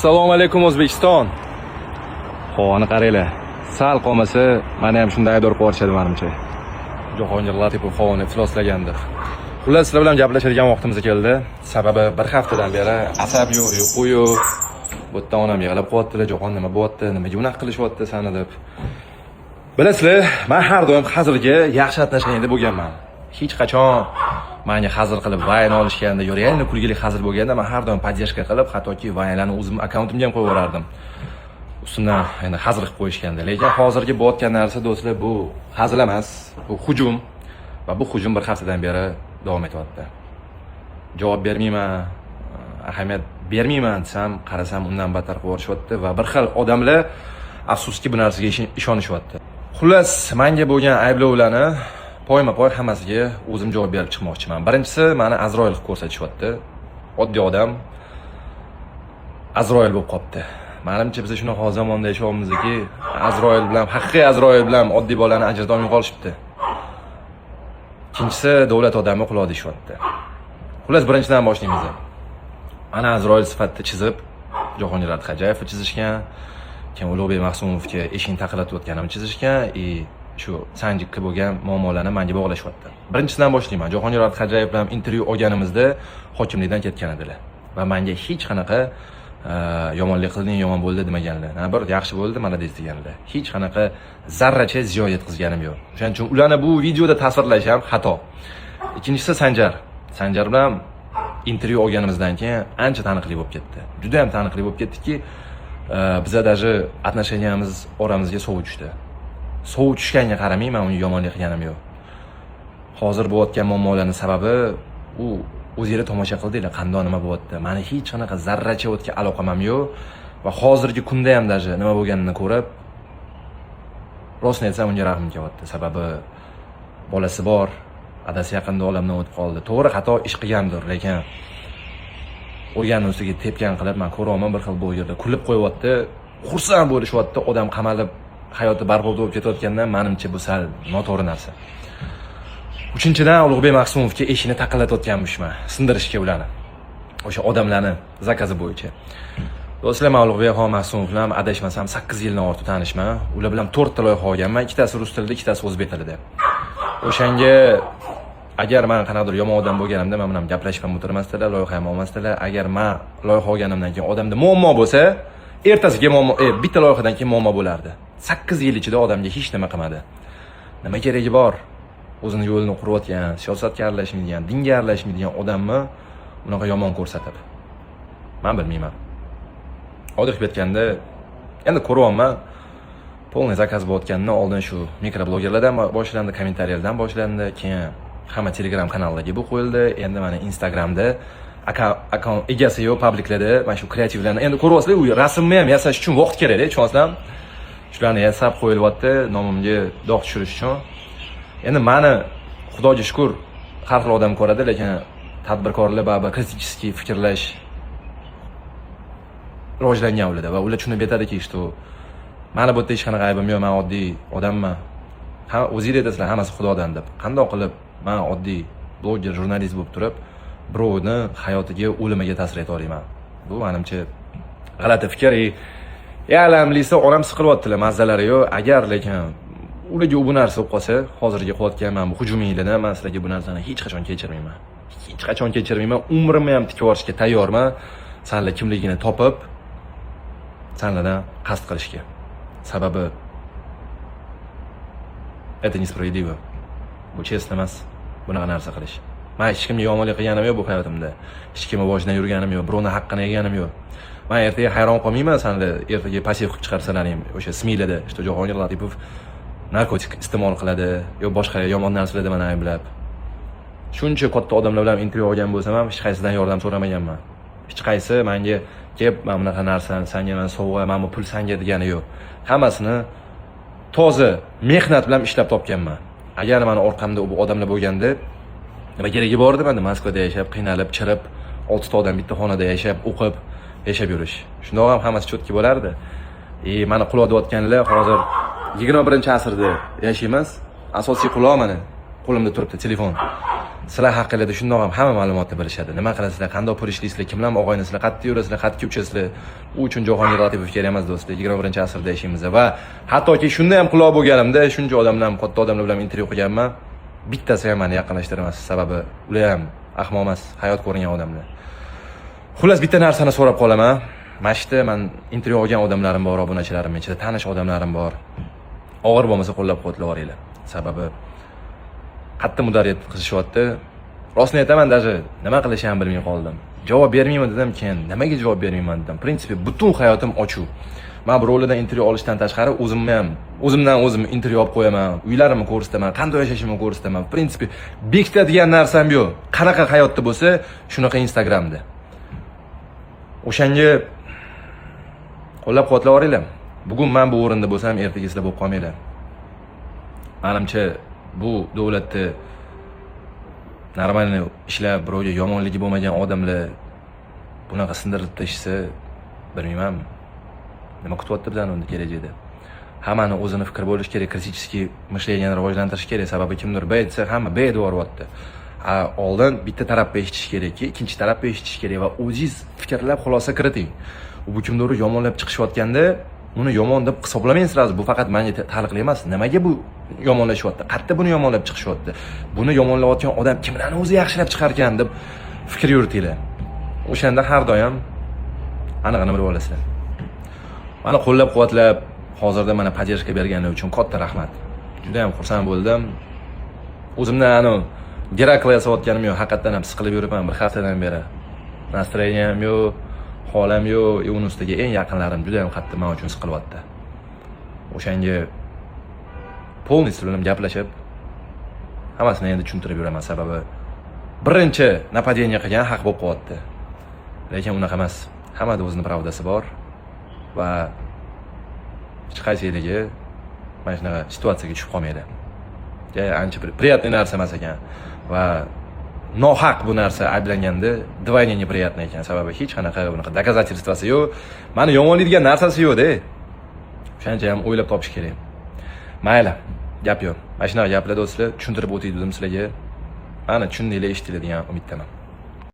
Assalomu alaykum O'zbekiston. Xoni qaranglar. Sal qolmasa, meni ham shunday aybdor qilib yuborishadi menimcha. Jahongir Latipov xoni ifloslagandir. Xullas, sizlar bilan gaplashadigan vaqtimiz keldi. Sababi bir haftadan beri asab yo'q, uyqu yo'q. Bu yerda onam yig'lab qo'yaptilar, Jahon nima bo'lyapti, nimaga bunaqa qilishyapti sani deb. Bilasizlar, men har doim hazilga yaxshi atnashganda bo'lganman. Hech qachon menga hazil qilib vayn olishganda, yo'rayni kulgili hazil bo'lganda men har doim podдержка qilib, hattoki vaynlarni o'zim akkauntimga ham qo'yib yuborardim. Ustidan endi hazil qilib qo'yishganda, lekin hozirgi bo'layotgan narsa do'stlar, bu hazil emas, bu hujum va bu hujum bir haftadan beri davom etyapti. Javob bermayman, ahamiyat bermayman desam, qarasam undan battar qilib yuborishyapti va bir xil odamlar afsuski bu narsaga ishonishyapti. Xullas, menga bo'lgan ayblovlarni poyma-poy hammasiga o'zim javob berib chiqmoqchiman. Birinchisi, meni Azroil qilib ko'rsatishyapti. Oddiy odam Azroil bo'lib qopti. Menimcha biz shunaqa zamonda yashayapmizki, Azroil bilan, haqiqiy Azroil bilan oddiy bolani ajrata olmay qolishibdi. Ikkinchisi, davlat odami quloq deyishyapti. Xullas, birinchidan boshlaymiz. Mana Azroil sifatida chizib, Jahongir Latipov chizishgan, keyin Ulug'bek Mahsumovga eshikni taqilatayotganini chizishgan, shu Sanjikka bo'lgan muammolarni menga bog'lashyapti. Birinchisidan boshlayman. Jahongir Latipov bilan intervyu olganimizda hokimlikdan ketgan edilar va menga hech qanaqa yomonlik qilding, yomon bo'ldi demaganlar. Bir yaxshi bo'ldi, malades deganlar. Hech qanaqa zarracha ziyon yetkazganim yo'q. Shuning uchun ularni bu videoda tasvirlash ham xato. Ikkinchisi Sanjar bilan intervyu olganimizdan keyin ancha taniqli bo'lib ketdi. Juda ham taniqli bo'lib ketdiki, biza даже atnashaniyamiz oramizga sovuq tushdi. Sovuq tushganiga qaramay, men uni yomonlik qilganim yo'q. Hozir bo'layotgan muammolarning sababi u o'zingizlar tomosha qildinglar, qanday nima bo'lyapti. Meni hech qanaqa zarracha o'tga aloqam ham yo'q va hozirgi kunda ham даже nima bo'lganini ko'rib, rostni aytsam unga rahmim kelyapti. Sababi bolasi bor, adasi yaqinda olamdan o'tib qoldi. To'g'ri, xato ish qilgandir, lekin o'rganning ustiga tepgan qilib, men ko'raman bir xil bu yerda kulib qo'yyapti, xursand bo'lishyapti, odam qamalib hayoti barbod bo'lib ketayotgandan menimcha bu sal noto'g'ri narsa. Uchinchidan, Ulug'bek Mahsumovga eshikni taqillatayotganmishman, sindirishga ularni. O'sha odamlarni zakazi bo'yicha. Do'stlar, men Ulug'bek Mahsumov bilan adashmasam 8 yildan ortiq tanishman. Ular bilan 4 ta loyiha olganman, ikkitasi rus tilida, ikkitasi o'zbek tilida. O'shanga agar men qanaqadir yomon odam bo'lganimda, men bilan gaplashib ham o'tirmasdilar, loyiha ham olmasdilar. Agar men loyiha olganimdan keyin odamda muammo bo'lsa, ertasiga muammo, bitta loyihadan keyin muammo bo'lardi. 8 yil ichida odamga hech nima qilmadi. Nima keragi bor? O'zini yo'lini qurayotgan, siyosatga aralashmaydigan, dinga aralashmaydigan odamni unaqa yomon ko'rsatib. Men bilmayman. Oddiy qilib aytganda, endi ko'ryapman, polniy zakaz bo'layotgandan oldin shu mikroblogerlardan boshlandi, kommentariyalardan boshlandi, keyin hamma Telegram kanallariga bu qo'yildi. Endi mana Instagramda akkaunt egasi yo'q, publiklada mana shu kreativlarni endi ko'ryapsizlar, u rasmni ham yasash uchun vaqt kerak-da, tushunasizlar? Shularni yasab qo'yilyapti, nomimga dog' tushirish uchun. Endi meni Xudoga shukr, har xil odam ko'radi, lekin tadbirkorlar baribir kritik fikrlash rivojlangan ularda va ular tushunib yetadiki, что meni bu yerda hech qanaqa aybim yo'q, men oddiy odamman. Hamma o'zingizlar aytasizlar, hammasi Xudodan deb. Qanday qilib men oddiy bloger, jurnalist bo'lib turib, birovni hayotiga, o'limiga ta'sir eta olaman? Bu menimcha g'alati fikr. Alamlisi onam siqilyaptilar, mazzalari yo'q. Agar lekin ularga bu narsa bo'lib qolsa, hozirgi qilayotgan men bu hujuminglarni, men sizlarga bu narsani hech qachon kechirmayman. Hech qachon kechirmayman. Umrimni ham tikib olishga tayyorman. Senlar kimligini topib, senlardan qasd qilishga. Sababi это несправедливо. Bu chestli emas bunaqa narsa qilish. Men hech kimga yomonlik qilganim yo'q bu hayotimda. Hech kimga boshidan yurganim yo'q, birovning haqqini yeganim yo'q. Men ertaga hayron qolmayman, senlar ertaga passiv qilib chiqarsalaring o'sha SMIlarda, что Jahongir Latipov narkotik iste'mol qiladi, yo boshqa yomon narsalarda meni ayblab. Shuncha katta odamlar bilan intervyu olgan bo'lsam ham hech qaysidan yordam so'ramaganman. Hech qaysi menga kelib, "Men bunaqa narsani senga men sovg'a, men bu pul senga" degani yo'q. Hammasini toza mehnat bilan ishlab topganman. Agar meni orqamda bu odamlar bo'lganda, nima keragi bor edi menda Moskvada yashab, qiynalib, chirib, 6 ta odam bitta xonada yashab, o'qib, yashab yurish. Shundoq ham hammasi chotki bo'lardi. Meni quloqlayotganlar hozir 21-asrda yashaymiz. Asosiy quloq mana qo'limda turibdi telefon. sizlar haqingizda shundoq ham hamma ma'lumotni bilishadi. Nima qilasizlar, qanday pul ishlaysizlar, kimlar og'aynisizlar, qayerda yurasizlar, qayerda ko'pchilisizlar. U uchun Jahongir Latifov kerak emas do'stlar. 21-asrda yashaymiz va hattoki shunda ham quloq bo'lganimda, shuncha odamlar, katta odamlar bilan intervyu qilganman. Bittasi ham meni yaqinlashtirmas, sababi ular ham ahmoq emas, hayot ko'rgan odamlar. Xullas bitta narsani so'rab qolaman. Mashta men intervyu olgan odamlarim bor, obunachilarim ichida tanish odamlarim bor. Og'ir bo'lmasa qo'llab-quvvatlayveringlar. Sababi qattiq mudarris qizishyapti. Rostni aytaman, даже nima qilishni ham bilmay qoldim. Javob bermayman dedim, keyin nimaga javob bermayman dedim. Prinsipi butun hayotim ochuv. Men birovlardan intervyu olishdan tashqari o'zimdan o'zim intervyu olib qo'yaman, uylarimni ko'rsataman, qanday yashashimni ko'rsataman. Prinsipi bekitadigan narsam yo'q. Qanaqa hayotda bo'lsa, shunaqa Instagramda. O'shanga qo'llab-quvvatlayveringlar. Bugun men bu o'rinda bo'lsam, ertaga sizlar bo'lib qolmanglar. Menimcha bu davlatda normal ishlab, birovga yomonligi bo'lmagan odamlar bunaqa sindirib tashisa, bilmayman. Nima kutyapti bizani unda kelajakda? Hammani o'zini fikr bo'lish kerak, kritik mishleniyani rivojlantirish kerak. Sababi kimdir B desa, hamma B deb yuryapti. Oldin bitta tarafga eshitish kerakki, ikkinchi tarafga eshitish kerak va o'zingiz fikrlab xulosa kiriting. Bu kimdir yomonlab chiqishayotganda, uni yomon deb hisoblamang sirasi. Bu faqat menga taalluqli emas. Nimaga bu yomonlashyapti? Qayerda buni yomonlab chiqishyapti? Buni yomonlayotgan odam kimlarni o'zi yaxshilab chiqargan deb fikr yuritinglar. O'shanda har doim aniqini bilib olasizlar. Meni qo'llab-quvvatlab, hozirda mana podдержка bergani uchun katta rahmat. Juda ham xursand bo'ldim. O'zimdan Gerakla yasayotganim yo'q, haqiqatan ham siqilib yuribman bir haftadan beri. Настроением yo'q, holam yo'q, uni ustiga eng yaqinlarim juda ham qattiq men uchun siqilyapti. O'shanga полностью bilan gaplashib, hammasini endi tushuntirib yuraman, sababi birinchi napadeniya qilgan haq bo'lib qo'yapti. Lekin unaqa emas. Hammada o'zining pravdasi bor va hech qaysiligi mana shunaqa situatsiyaga tushib qolmaydi. Ancha bir приятный narsa emas ekan va nohaq bu narsa ayblanganda двойне неприятно ekan, sababi hech qanaqa bunaqa доказательствоsi yo'q. Meni yomonlaydigan narsasi yo'q-da. O'shancha ham o'ylab topish kerak. Mayli, gap yo'q. Mana shunaqa gaplar do'stlar, tushuntirib o'taydim sizlarga. Mana tushundinglar, eshitdinglar degan umiddaman.